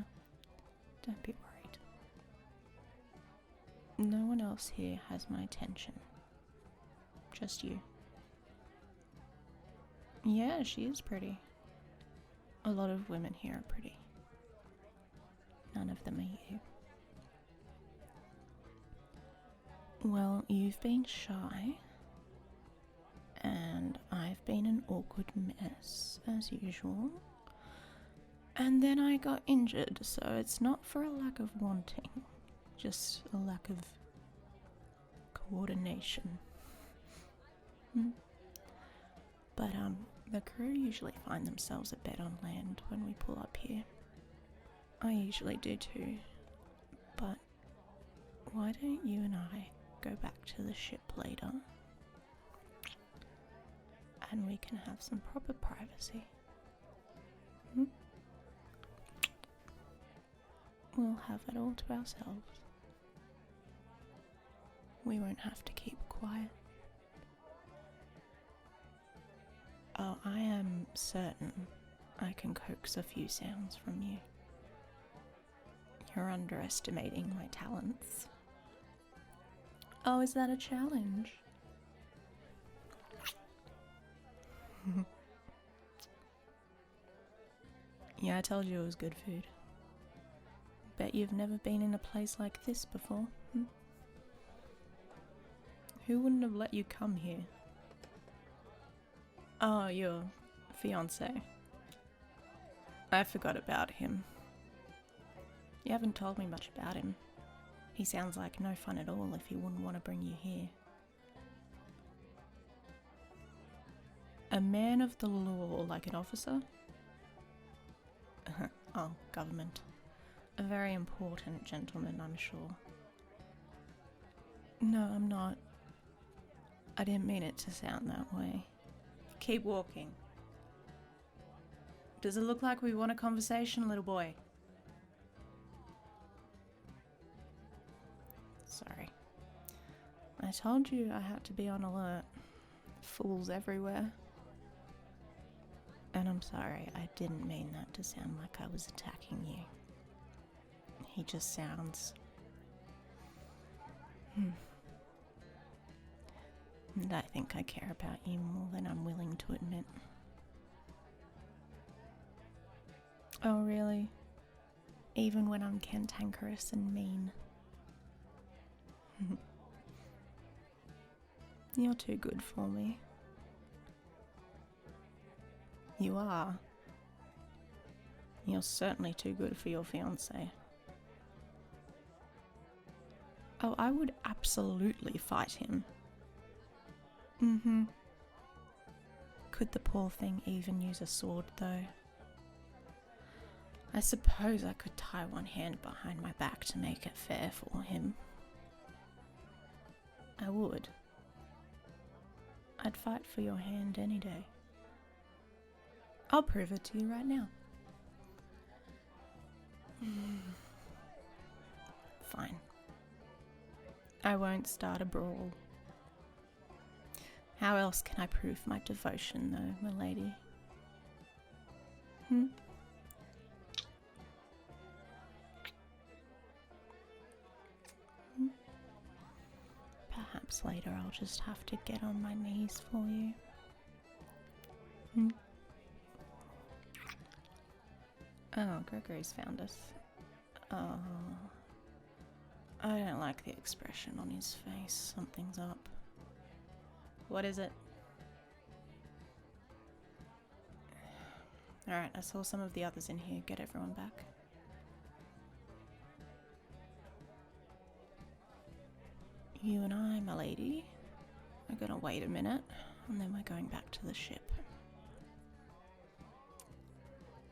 don't be worried. No one else here has my attention. Just you. Yeah, she is pretty. A lot of women here are pretty. None of them are you. Well, you've been shy, and I've been an awkward mess, as usual. And then I got injured, so it's not for a lack of wanting, just a lack of coordination. But the crew usually find themselves a bed on land when we pull up here. I usually do too, but why don't you and I go back to the ship later and we can have some proper privacy? We'll have it all to ourselves. We won't have to keep quiet. Oh, I am certain I can coax a few sounds from you. You're underestimating my talents. Oh, is that a challenge? Yeah, I told you it was good food. Bet you've never been in a place like this before. Who wouldn't have let you come here? Oh, your fiancé. I forgot about him. You haven't told me much about him. He sounds like no fun at all if he wouldn't want to bring you here. A man of the law, like an officer? Oh, government. A very important gentleman, I'm sure. No, I'm not. I didn't mean it to sound that way. Keep walking. Does it look like we want a conversation, little boy? Sorry. I told you I had to be on alert. Fools everywhere. And I'm sorry, I didn't mean that to sound like I was attacking you. He just sounds... And I think I care about you more than I'm willing to admit. Oh, really? Even when I'm cantankerous and mean? You're too good for me. You are. You're certainly too good for your fiancé. Oh, I would absolutely fight him. Could the poor thing even use a sword, though? I suppose I could tie one hand behind my back to make it fair for him. I would. I'd fight for your hand any day. I'll prove it to you right now. Fine. I won't start a brawl. How else can I prove my devotion, though, milady? Perhaps later I'll just have to get on my knees for you. Oh, Gregory's found us. Oh, I don't like the expression on his face. Something's up. What is it? Alright, I saw some of the others in here. Get everyone back. You and I, my lady, are gonna wait a minute, and then we're going back to the ship.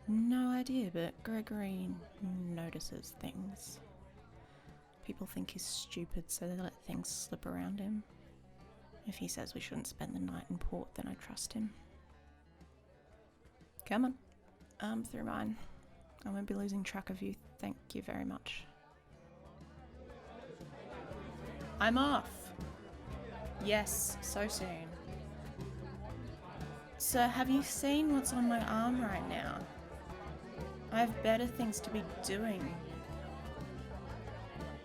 No idea, but Gregory notices things. People think he's stupid, so they let things slip around him. If he says we shouldn't spend the night in port, then I trust him. Come on. Arm through mine. I won't be losing track of you. Thank you very much. I'm off. Yes, so soon. Sir, have you seen what's on my arm right now? I have better things to be doing.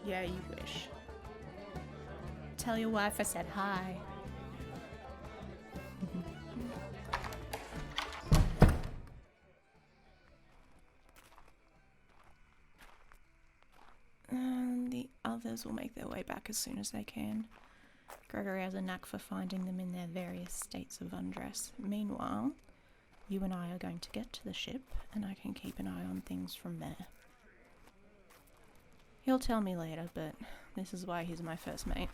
Yeah, you wish. Tell your wife I said hi. And the others will make their way back as soon as they can. Gregory has a knack for finding them in their various states of undress. Meanwhile, you and I are going to get to the ship, and I can keep an eye on things from there. He'll tell me later, but this is why he's my first mate.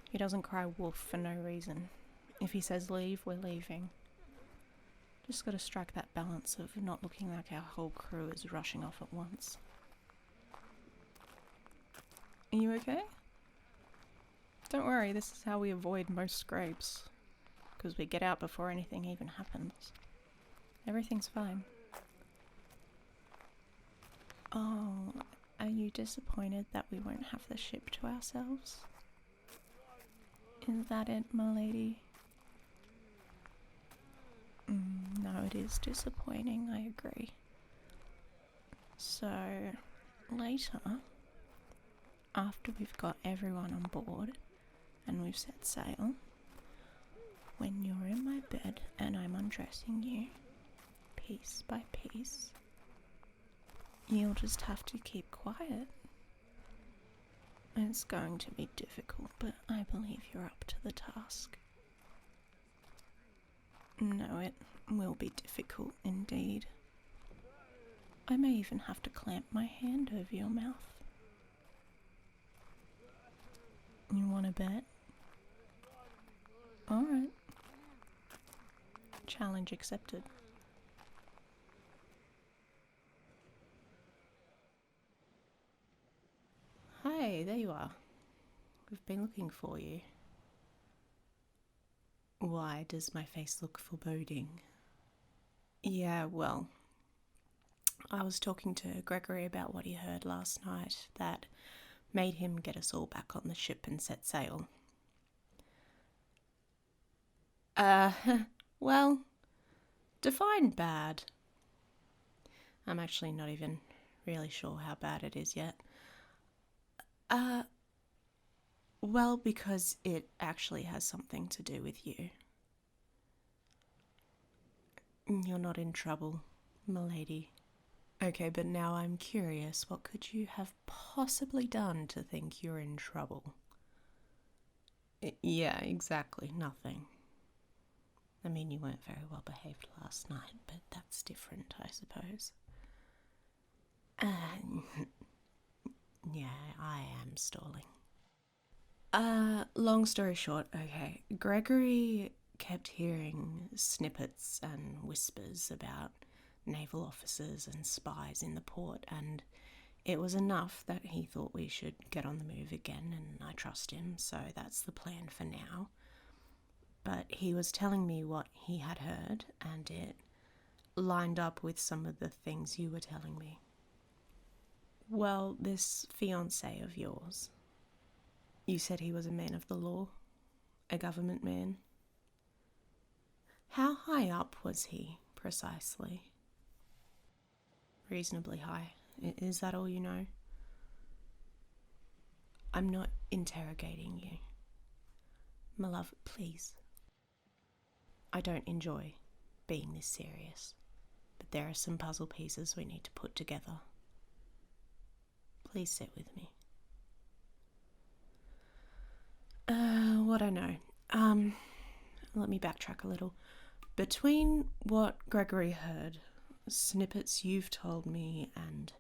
He doesn't cry wolf for no reason. If he says leave, we're leaving. Just gotta strike that balance of not looking like our whole crew is rushing off at once. Are you okay? Don't worry, this is how we avoid most scrapes. Because we get out before anything even happens. Everything's fine. Oh, are you disappointed that we won't have the ship to ourselves? Is that it, my lady? No, it is disappointing, I agree. So, later, after we've got everyone on board and we've set sail, when you're in my bed and I'm undressing you, piece by piece, you'll just have to keep quiet. It's going to be difficult, but I believe you're up to the task. No, it will be difficult indeed. I may even have to clamp my hand over your mouth. You want to bet? Alright. Challenge accepted. Hey, there you are. We've been looking for you. Why does my face look foreboding? Yeah, well, I was talking to Gregory about what he heard last night that made him get us all back on the ship and set sail. Well, define bad. I'm actually not even really sure how bad it is yet. Well, because it actually has something to do with you. You're not in trouble, milady. Okay, but now I'm curious, what could you have possibly done to think you're in trouble? Yeah, exactly, nothing. I mean, you weren't very well behaved last night, but that's different, I suppose. Yeah, I am stalling. Long story short, okay, Gregory kept hearing snippets and whispers about naval officers and spies in the port, and it was enough that he thought we should get on the move again, and I trust him, so that's the plan for now. But he was telling me what he had heard, and it lined up with some of the things you were telling me. Well, this fiancé of yours, you said he was a man of the law, a government man. How high up was he, precisely? Reasonably high. Is that all you know? I'm not interrogating you. My love, please. I don't enjoy being this serious, but there are some puzzle pieces we need to put together. Please sit with me. What I know. Let me backtrack a little. Between what Gregory heard, snippets you've told me, and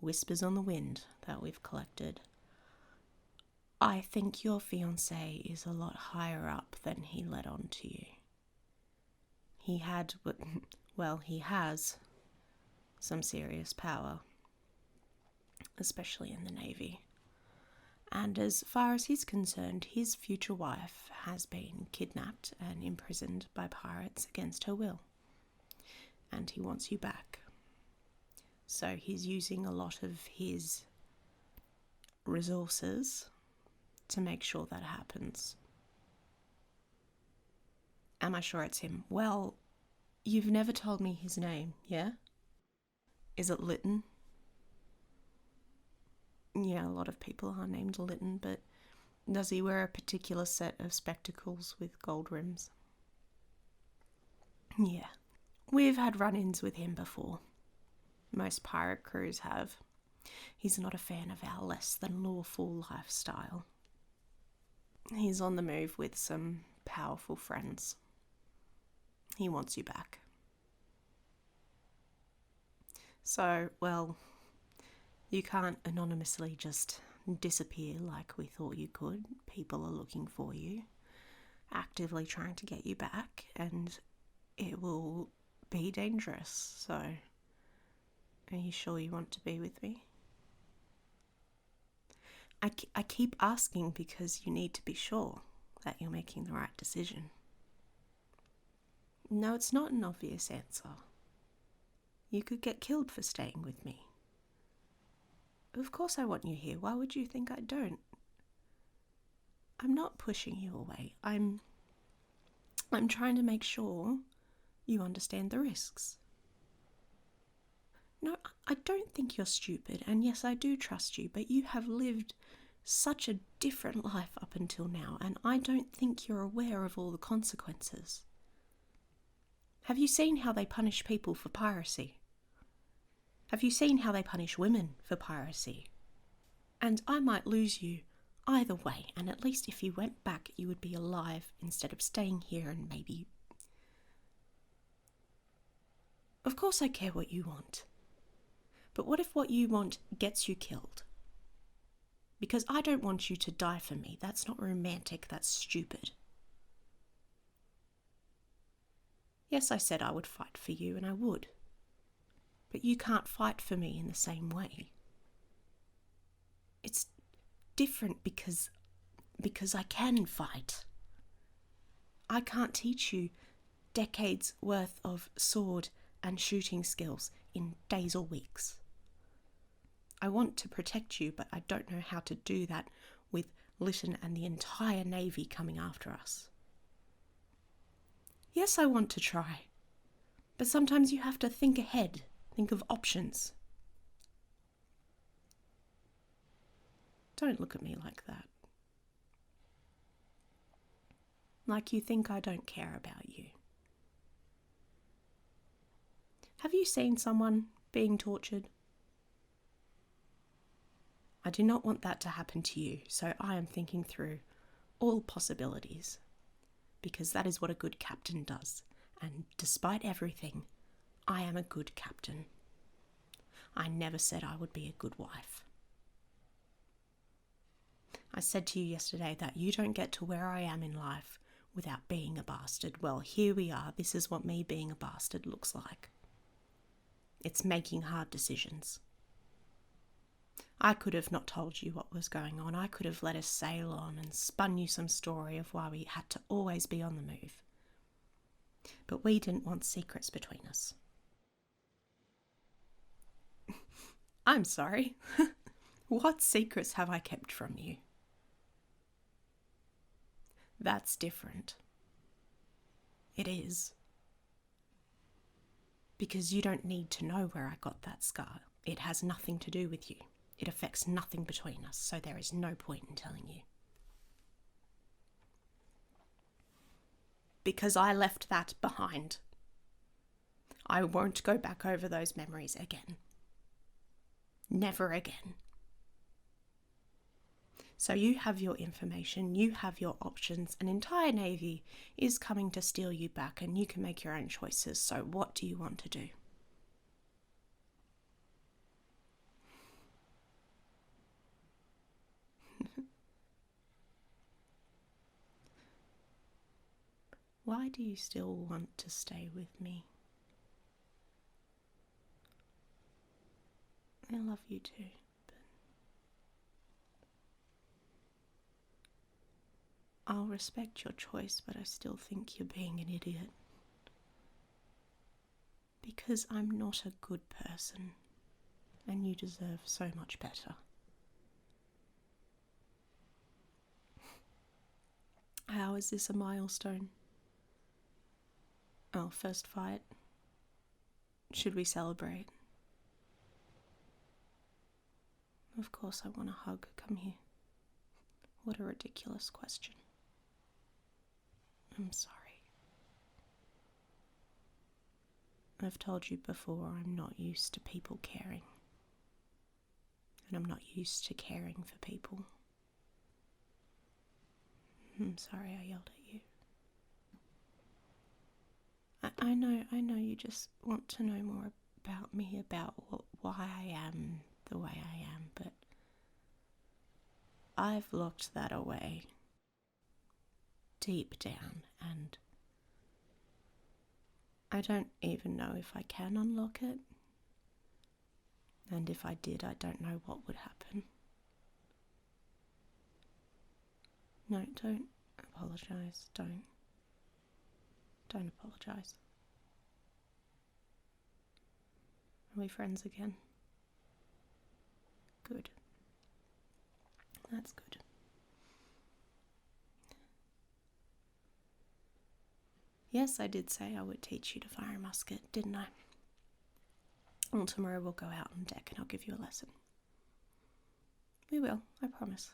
whispers on the wind that we've collected, I think your fiancé is a lot higher up than he let on to you. He has some serious power, especially in the Navy. And as far as he's concerned, his future wife has been kidnapped and imprisoned by pirates against her will. And he wants you back. So he's using a lot of his resources to make sure that happens. Am I sure it's him? Well, you've never told me his name, yeah? Is it Lytton? Yeah, a lot of people are named Lytton, but does he wear a particular set of spectacles with gold rims? Yeah. We've had run-ins with him before. Most pirate crews have. He's not a fan of our less than lawful lifestyle. He's on the move with some powerful friends. He wants you back. So, well, you can't anonymously just disappear like we thought you could. People are looking for you, actively trying to get you back, and it will be dangerous. So, are you sure you want to be with me? I keep asking because you need to be sure that you're making the right decision. No, it's not an obvious answer. You could get killed for staying with me. Of course I want you here. Why would you think I don't? I'm not pushing you away. I'm trying to make sure you understand the risks. No, I don't think you're stupid, and yes, I do trust you, but you have lived such a different life up until now, and I don't think you're aware of all the consequences. Have you seen how they punish people for piracy? Have you seen how they punish women for piracy? And I might lose you either way, and at least if you went back, you would be alive instead of staying here and maybe... Of course I care what you want. But what if what you want gets you killed? Because I don't want you to die for me. That's not romantic, that's stupid. Yes, I said I would fight for you, and I would. But you can't fight for me in the same way. It's different because I can fight. I can't teach you decades worth of sword and shooting skills in days or weeks. I want to protect you, but I don't know how to do that with Lytton and the entire Navy coming after us. Yes, I want to try, but sometimes you have to think ahead, think of options. Don't look at me like that. Like you think I don't care about you. Have you seen someone being tortured? I do not want that to happen to you, so I am thinking through all possibilities, because that is what a good captain does, and despite everything, I am a good captain. I never said I would be a good wife. I said to you yesterday that you don't get to where I am in life without being a bastard. Well, here we are. This is what me being a bastard looks like. It's making hard decisions. I could have not told you what was going on. I could have let us sail on and spun you some story of why we had to always be on the move. But we didn't want secrets between us. I'm sorry. What secrets have I kept from you? That's different. It is. Because you don't need to know where I got that scar. It has nothing to do with you. It affects nothing between us, so there is no point in telling you. Because I left that behind. I won't go back over those memories again. Never again. So you have your information, you have your options. An entire Navy is coming to steal you back, and you can make your own choices. So what do you want to do? Why do you still want to stay with me? I love you too, but I'll respect your choice, but I still think you're being an idiot. Because I'm not a good person, and you deserve so much better. How is this a milestone? Oh, first fight. Should we celebrate? Of course I want a hug. Come here. What a ridiculous question. I'm sorry. I've told you before, I'm not used to people caring. And I'm not used to caring for people. I'm sorry I yelled at you. I know you just want to know more about me, about why I am the way I am, but I've locked that away deep down, and I don't even know if I can unlock it. And if I did, I don't know what would happen. No, don't apologise. Don't apologise. Are we friends again? Good. That's good. Yes, I did say I would teach you to fire a musket, didn't I? Well, tomorrow we'll go out on deck and I'll give you a lesson. We will, I promise.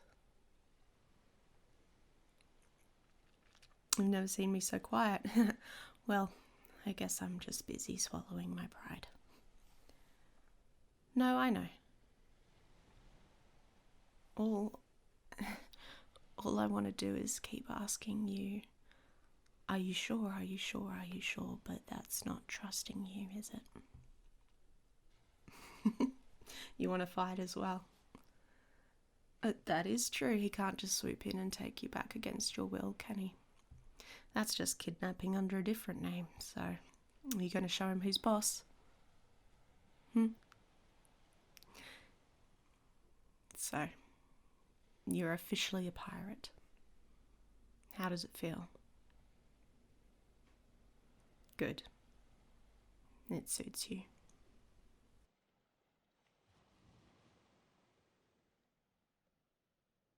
You've never seen me so quiet. Well, I guess I'm just busy swallowing my pride. No, I know. All I want to do is keep asking you, are you sure, are you sure, are you sure? But that's not trusting you, is it? You want to fight as well? That is true. He can't just swoop in and take you back against your will, can he? That's just kidnapping under a different name, so are you going to show him who's boss? So, you're officially a pirate. How does it feel? Good. It suits you.